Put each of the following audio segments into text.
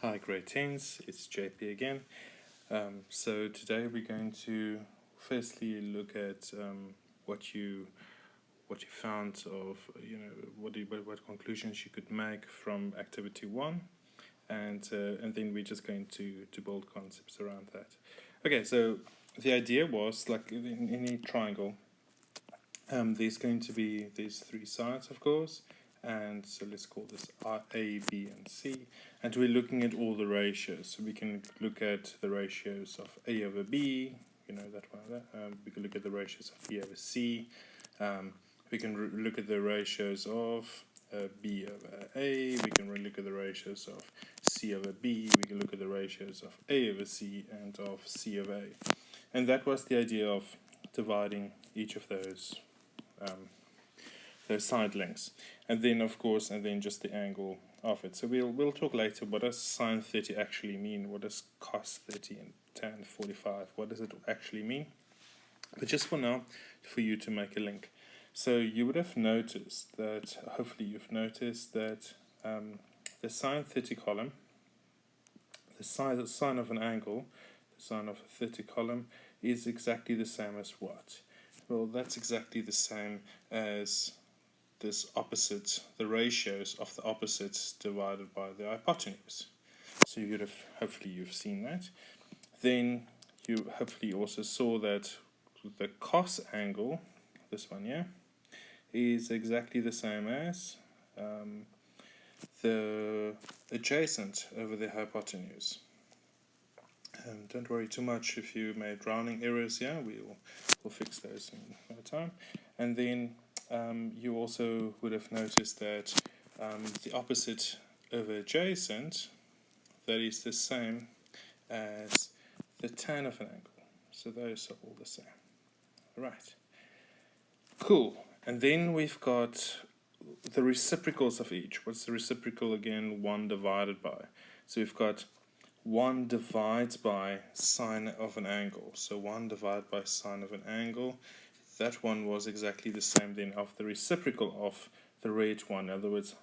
Hi grade 10s, it's JP again. So today we're going to firstly look at what you found of what conclusions you could make from activity 1, and then we're just going to build concepts around that. Okay, so the idea was, like in any triangle, there's going to be these three sides, of course, and so let's call this A, B, and C, and we're looking at all the ratios. So we can look at the ratios of A over B, that one. We can look at the ratios of B over C. We can look at the ratios of B over A. We can look at the ratios of C over B. We can look at the ratios of A over C and of C over A. And that was the idea of dividing each of those side lengths, and then of course, and then just the angle of it. So we'll talk later. What does sine 30 actually mean? What does cos 30 and tan 45? What does it actually mean? But just for now, for you to make a link. So you would have noticed that, hopefully you've noticed that the sine 30 column, the sine of an angle, the sine of a 30 column is exactly the same as what? Well, that's exactly the same as this opposite, the ratios of the opposites divided by the hypotenuse. So you would have, hopefully you've seen that. Then you hopefully also saw that the cos angle, this one here, is exactly the same as the adjacent over the hypotenuse. Don't worry too much if you made rounding errors here. We'll fix those in no time. And then you also would have noticed that the opposite over adjacent, that is the same as the tan of an angle. So those are all the same. Right. Cool. And then we've got the reciprocals of each. What's the reciprocal again? 1 divided by. So we've got 1 divides by sine of an angle. So 1 divided by sine of an angle. That one was exactly the same then of the reciprocal of the red one. In other words,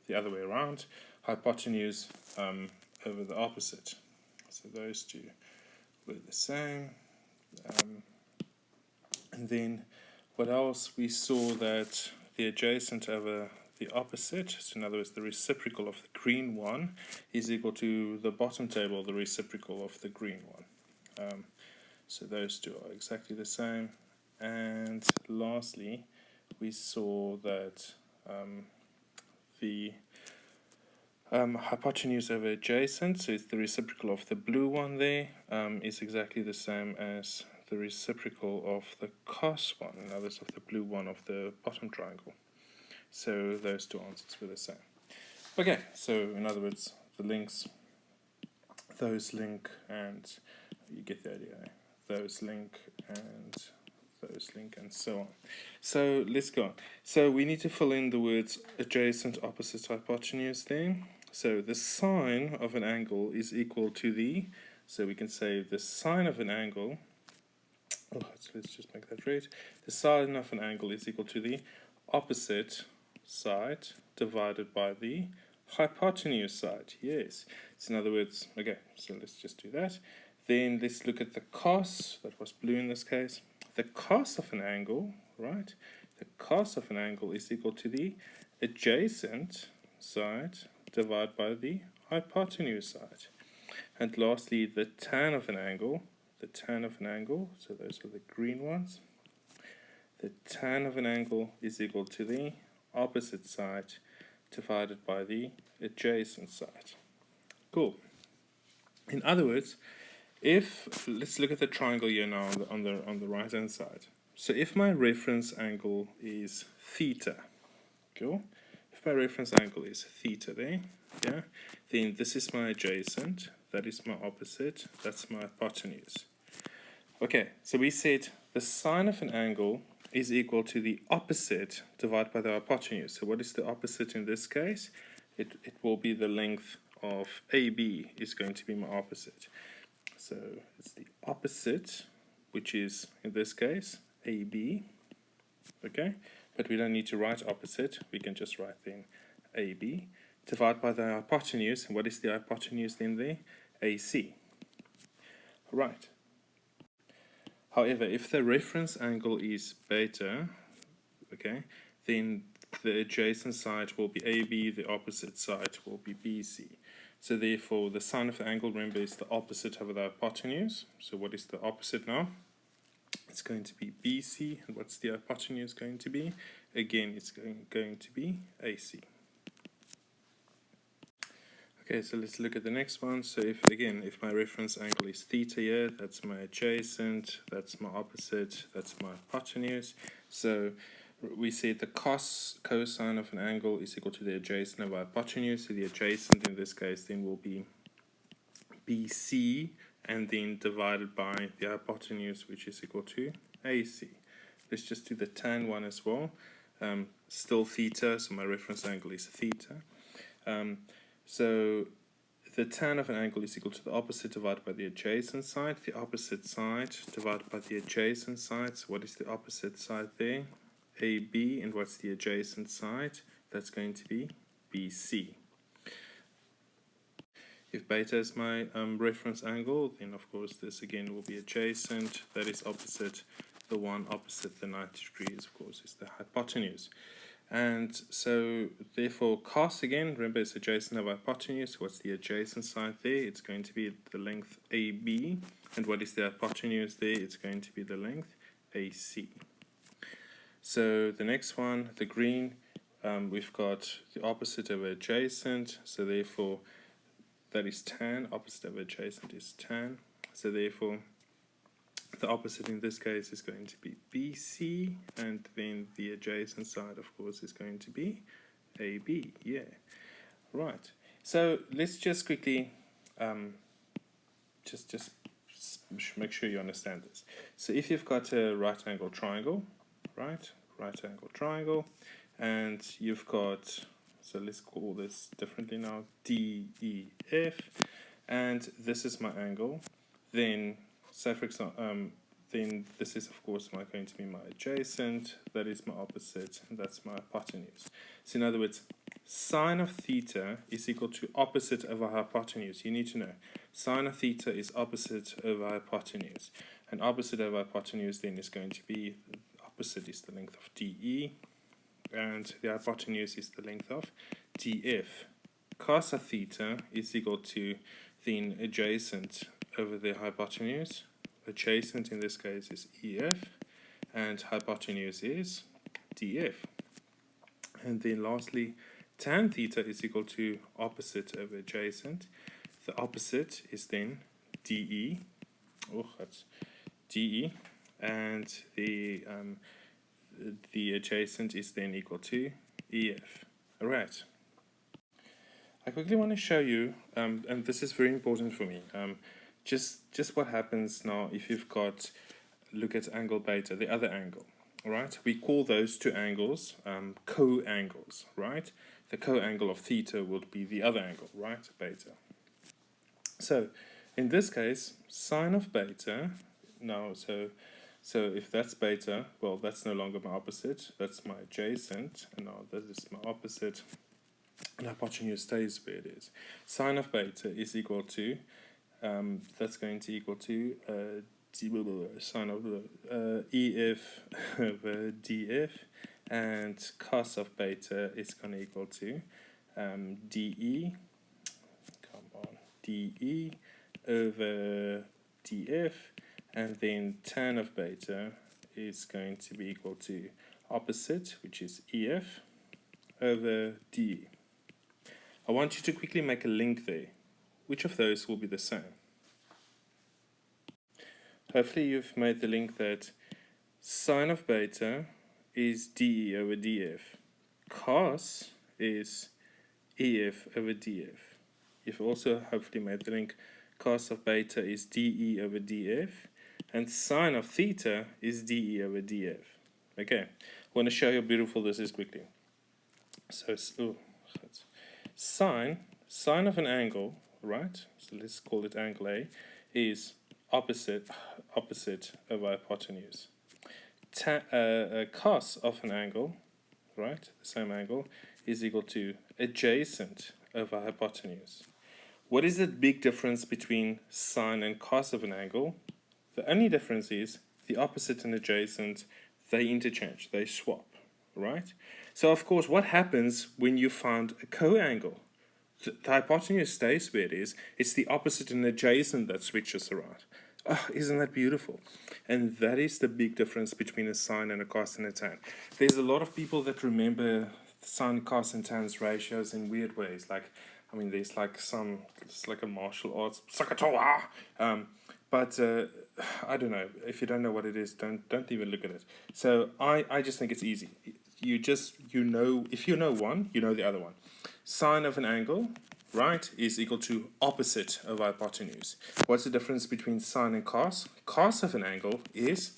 the other way around. Hypotenuse over the opposite. So those two were the same. And then what else? We saw that the adjacent over the opposite, so in other words, the reciprocal of the green one is equal to the bottom table, the reciprocal of the green one. So those two are exactly the same. And lastly, we saw that the hypotenuse over adjacent, so it's the reciprocal of the blue one there, is exactly the same as the reciprocal of the cos one, in other words, of the blue one of the bottom triangle. So those two answers were the same. Okay, so in other words, the links, those link, and you get the idea. Those link and those link, and so on. So let's go on. So we need to fill in the words adjacent, opposite, hypotenuse there. So the sine of an angle is equal to the, so we can say the sine of an angle, so let's just make that red. The sine of an angle is equal to the opposite side divided by the hypotenuse side. Yes. So in other words, okay, so let's just do that. Then let's look at the cos, that was blue in this case. The cos of an angle, right? The cos of an angle is equal to the adjacent side divided by the hypotenuse side. And lastly, the tan of an angle, so those are the green ones. The tan of an angle is equal to the opposite side divided by the adjacent side. Cool. In other words, let's look at the triangle here now on the right hand side. So if my reference angle is theta, cool. If my reference angle is theta there, yeah, then this is my adjacent, that is my opposite, that's my hypotenuse. Okay, so we said the sine of an angle is equal to the opposite divided by the hypotenuse. So what is the opposite in this case? It will be the length of AB is going to be my opposite. So it's the opposite, which is, in this case, AB. Okay, but we don't need to write opposite. We can just write then AB divide by the hypotenuse. And what is the hypotenuse then there? AC. Right. However, if the reference angle is beta, okay, then the adjacent side will be AB, the opposite side will be BC. So therefore, the sine of the angle, remember, is the opposite of the hypotenuse. So what is the opposite now? It's going to be BC, and what's the hypotenuse going to be? Again, it's going to be AC. Okay, so let's look at the next one. So if my reference angle is theta here, that's my adjacent, that's my opposite, that's my hypotenuse. So we said the cosine of an angle is equal to the adjacent of hypotenuse. So the adjacent in this case then will be BC, and then divided by the hypotenuse, which is equal to AC. Let's just do the tan one as well. Still theta, so my reference angle is theta. So the tan of an angle is equal to the opposite divided by the adjacent side. The opposite side divided by the adjacent side. So what is the opposite side there? AB. And what's the adjacent side? That's going to be BC. If beta is my reference angle, then of course this again will be adjacent. That is opposite. The one opposite the 90 degrees, of course, is the hypotenuse. And so therefore cos, again, remember, it's adjacent of hypotenuse. What's the adjacent side there? It's going to be the length AB. And what is the hypotenuse there? It's going to be the length AC. So the next one, the green, we've got the opposite of adjacent. So therefore that is tan. Opposite of adjacent is tan. So therefore the opposite in this case is going to be BC, and then the adjacent side, of course, is going to be AB. Yeah, right. So let's just quickly just make sure you understand this. So if you've got a right angle triangle, right angle triangle, and you've got, so let's call this differently now, DEF, and this is my angle, then say for example, then this is of course going to be my adjacent, that is my opposite, and that's my hypotenuse. So in other words, sine of theta is equal to opposite over hypotenuse. You need to know sine of theta is opposite over hypotenuse, and opposite over hypotenuse then is going to be, opposite is the length of DE, and the hypotenuse is the length of DF. Cos of theta is equal to then adjacent over the hypotenuse. Adjacent in this case is EF, and hypotenuse is DF. And then lastly, tan theta is equal to opposite over adjacent. The opposite is then DE. Oh, that's DE, and the adjacent is then equal to EF. All right. I quickly want to show you, and this is very important for me, just what happens now if you've got, look at angle beta, the other angle, all right? We call those two angles co-angles, right? The co-angle of theta would be the other angle, right, beta. So in this case, sine of beta, now, so if that's beta, well, that's no longer my opposite, that's my adjacent, and now that is my opposite, and hypotenuse stays where it is. Sine of beta is equal to, that's going to equal to sine of EF over DF, and cos of beta is going to equal to DE, DE over DF, and then tan of beta is going to be equal to opposite, which is EF, over DE. I want you to quickly make a link there. Which of those will be the same? Hopefully you've made the link that sine of beta is DE over DF. Cos is EF over DF. You've also hopefully made the link cos of beta is DE over DF, and sine of theta is DE over DF. Okay, I want to show you how beautiful this is quickly. So, sine of an angle, right? So let's call it angle A, is opposite over hypotenuse. Cos of an angle, right? The same angle is equal to adjacent over hypotenuse. What is the big difference between sine and cos of an angle? The only difference is the opposite and adjacent, they interchange, they swap, right? So of course, what happens when you find a co-angle? The hypotenuse stays where it is. It's the opposite and adjacent that switches around. Oh, isn't that beautiful? And that is the big difference between a sine and a cos and a tan. There's a lot of people that remember sine, cos, and tan's ratios in weird ways. Like, I mean, there's like some, it's like a martial arts, sakatoa. But I don't know. If you don't know what it is, don't even look at it. So I just think it's easy. You know, if you know one, you know the other one. Sine of an angle, right, is equal to opposite of hypotenuse. What's the difference between sine and cos? Cos of an angle is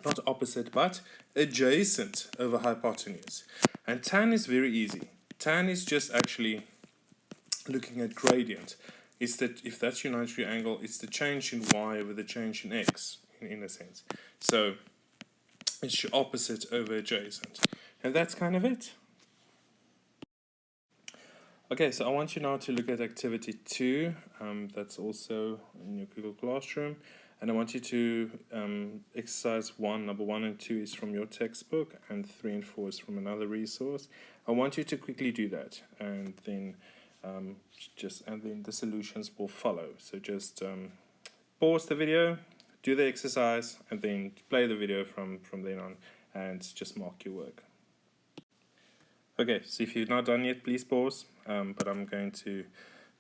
not opposite, but adjacent over hypotenuse. And tan is very easy. Tan is just actually looking at gradient. Is that if that's your 90-degree angle, it's the change in y over the change in x, in a sense. So it's your opposite over adjacent. And that's kind of it. Okay, so I want you now to look at activity 2. That's also in your Google Classroom. And I want you to exercise 1, number 1 and 2 is from your textbook, and 3 and 4 is from another resource. I want you to quickly do that, and then the solutions will follow. So just pause the video, do the exercise, and then play the video from then on, and just mark your work. Okay, so if you're not done yet, please pause, but I'm going to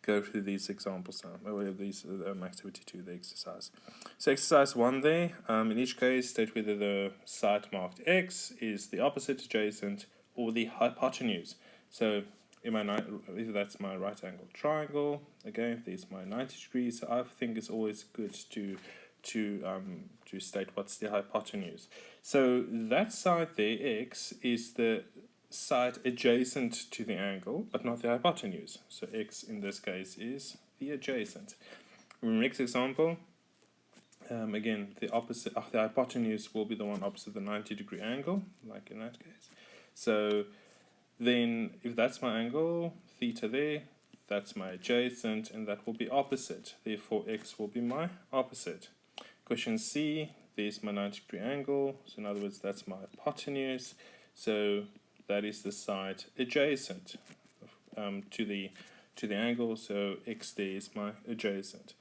go through these examples now, or these activity 2, the exercise. So exercise 1 there, in each case, state whether the side marked x is the opposite, adjacent, or the hypotenuse. So if that's my right angle triangle, again, there's my 90 degrees, so I think it's always good to state what's the hypotenuse. So that side there, x, is the side adjacent to the angle, but not the hypotenuse. So x in this case is the adjacent. In the next example, again, the hypotenuse will be the one opposite the 90-degree angle, like in that case. So then, if that's my angle, theta there, that's my adjacent, and that will be opposite. Therefore, x will be my opposite. Question C, there's my 90-degree angle. So in other words, that's my hypotenuse. So that is the side adjacent to the angle. So x there is my adjacent.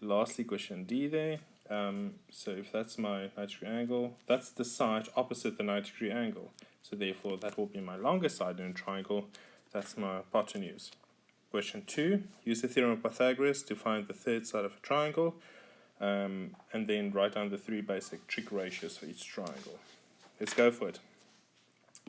Lastly, question D there. So if that's my 90-degree angle, that's the side opposite the 90-degree angle. So therefore, that will be my longer side in a triangle. That's my hypotenuse. Question 2, use the theorem of Pythagoras to find the third side of a triangle, and then write down the 3 basic trig ratios for each triangle. Let's go for it.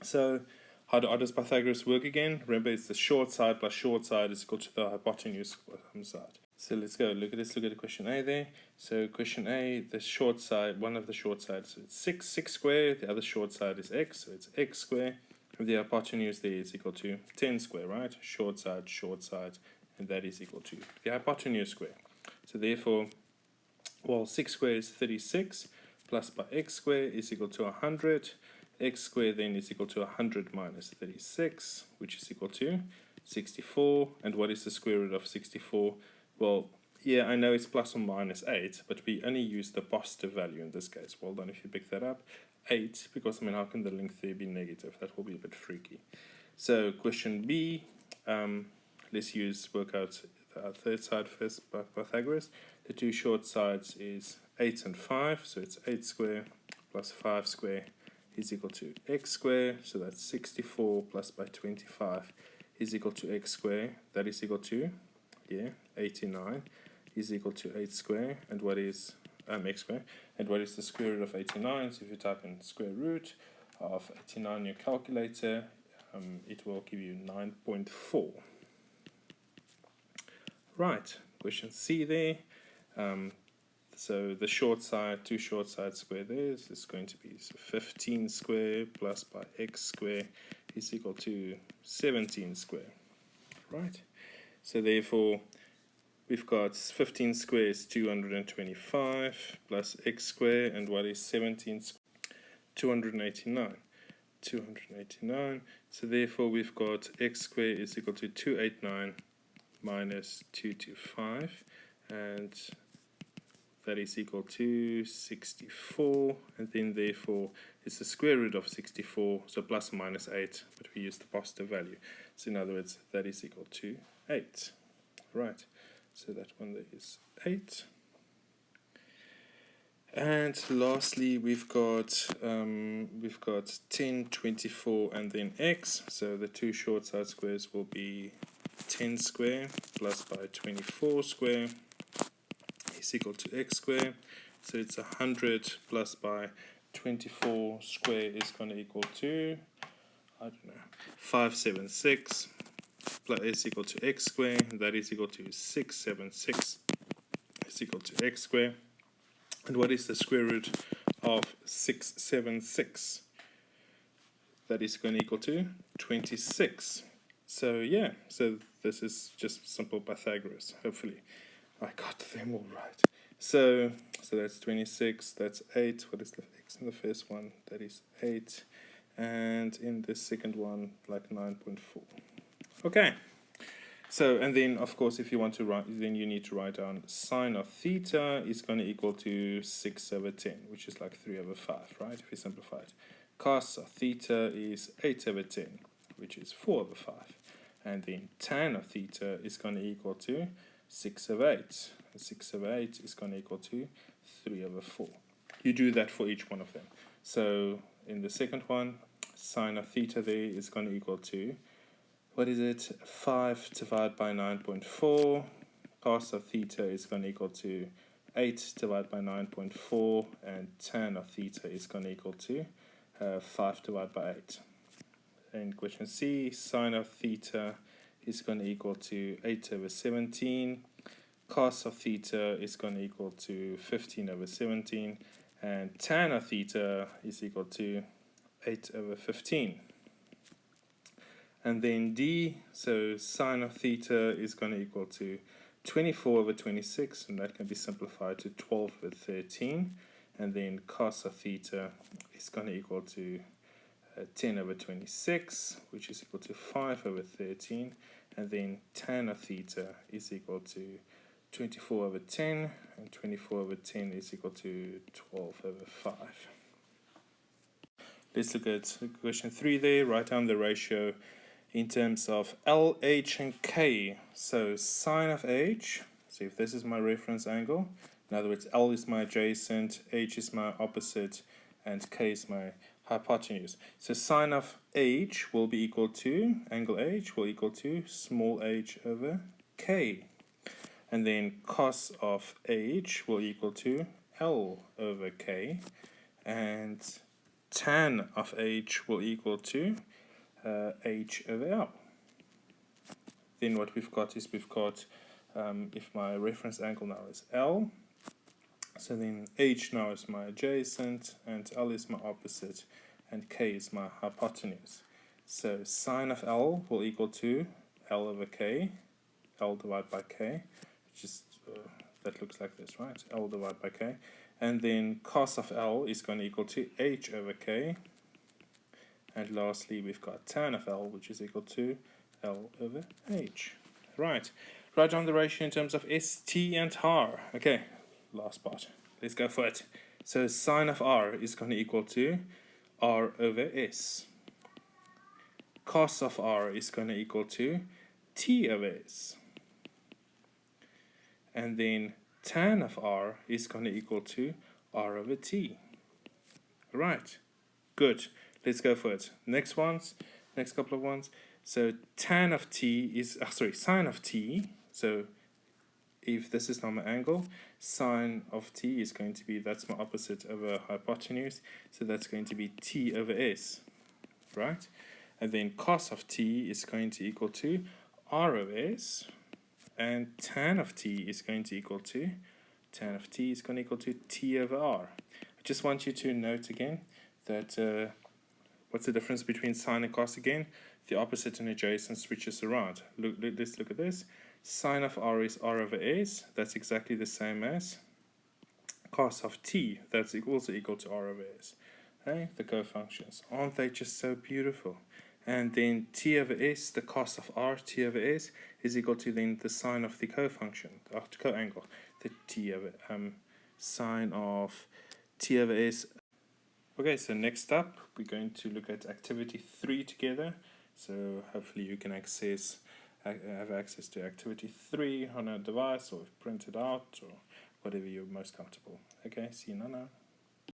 So how does Pythagoras work again? Remember, it's the short side plus short side is equal to the hypotenuse side. So let's go. Look at question A there. So question A, the short side, one of the short sides, so it's 6 squared. The other short side is x, so it's x squared. And the hypotenuse there is equal to 10 squared, right? Short side, and that is equal to the hypotenuse squared. So therefore, well, 6 squared is 36, plus by x squared is equal to 100. X squared then is equal to 100 minus 36, which is equal to 64. And what is the square root of 64? Well, yeah, I know it's plus or minus 8, but we only use the positive value in this case. Well done if you pick that up. 8, because, I mean, how can the length there be negative? That will be a bit freaky. So, question B, let's work out the third side first by Pythagoras. The 2 short sides is 8 and 5, so it's 8 squared plus 5 squared is equal to x squared, so that's 64 plus by 25 is equal to x squared. That is equal to, 89 is equal to 8 squared, and what is x squared, and what is the square root of 89? So if you type in square root of 89 in your calculator, it will give you 9.4. Right, question C there. So the short side, 2 short sides squared there is going to be 15 squared plus by x squared is equal to 17 squared, right? So therefore, we've got 15 squared is 225 plus x squared, and what is 17 squared? 289. 289. So therefore we've got x squared is equal to 289 minus 225, and that is equal to 64, and then therefore it's the square root of 64, so plus or minus 8, but we use the positive value. So in other words, that is equal to 8. Right, so that one there is 8. And lastly, we've got 10, 24, and then x. So the two short side squares will be 10 square plus by 24 square is equal to x square. So it's 100 plus by 24 square is going to equal to, I don't know, 576 plus is equal to x square. That is equal to 676 is equal to x square. And what is the square root of 676? That is going to equal to 26. So yeah, so this is just simple Pythagoras. Hopefully I got them all right. So that's 26, that's 8. What is the x in the first one? That is 8. And in the second one, like 9.4. Okay. So, and then, of course, if you want to write, then you need to write down sine of theta is going to equal to 6 over 10, which is like 3 over 5, right, if you simplify it. Cos of theta is 8 over 10, which is 4 over 5. And then tan of theta is going to equal to 6 over 8. And 6 over 8 is going to equal to 3 over 4. You do that for each one of them. So, in the second one, sine of theta there is going to equal to, what is it? 5 divided by 9.4. Cos of theta is going to equal to 8 divided by 9.4. And tan of theta is going to equal to 5 divided by 8. And question C, sine of theta is going to equal to 8 over 17. Cos of theta is going to equal to 15 over 17. And tan of theta is equal to 8 over 15. And then D, so sine of theta is going to equal to 24 over 26, and that can be simplified to 12 over 13. And then cos of theta is going to equal to 10 over 26, which is equal to 5 over 13. And then tan of theta is equal to 24 over 10, and 24 over 10 is equal to 12 over 5. Let's look at question 3 there. Write down the ratio in terms of L, H, and K. So sine of H, so if this is my reference angle, in other words, L is my adjacent, H is my opposite, and K is my hypotenuse. So sine of H will be equal to, angle H will equal to small h over K. And then cos of H will equal to L over K. And tan of H will equal to H over L. Then what we've got is if my reference angle now is L, so then H now is my adjacent, and L is my opposite, and K is my hypotenuse. So sine of L will equal to L over K, L divided by K, which is, that looks like this, right? L divided by K. And then cos of L is going to equal to H over K. And lastly, we've got tan of L, which is equal to L over H. Right. Write down the ratio in terms of S, T, and R. Okay, last part. Let's go for it. So sine of R is going to equal to R over S. Cos of R is going to equal to T over S. And then tan of R is going to equal to R over T. Right. Good. Let's go for it. Next couple of ones. So tan of T is, sine of T. So if this is now my angle, sine of T is going to be, that's my opposite over hypotenuse. So that's going to be T over S, right? And then cos of T is going to equal to R over S. And tan of T is going to equal to, T over R. I just want you to note again that what's the difference between sine and cos again? The opposite and adjacent switches around. Let's look at this. Sine of R is R over S. That's exactly the same as cos of T. That's also equal to R over S. Okay, the cofunctions. Aren't they just so beautiful? And then t over s, the cos of r, t over s, is equal to then the sine of the cofunction, or coangle, the t over sine of t over s. Okay, so next up, we're going to look at activity 3 together. So hopefully you can have access to activity 3 on a device, or print it out, or whatever you're most comfortable. Okay, see you now.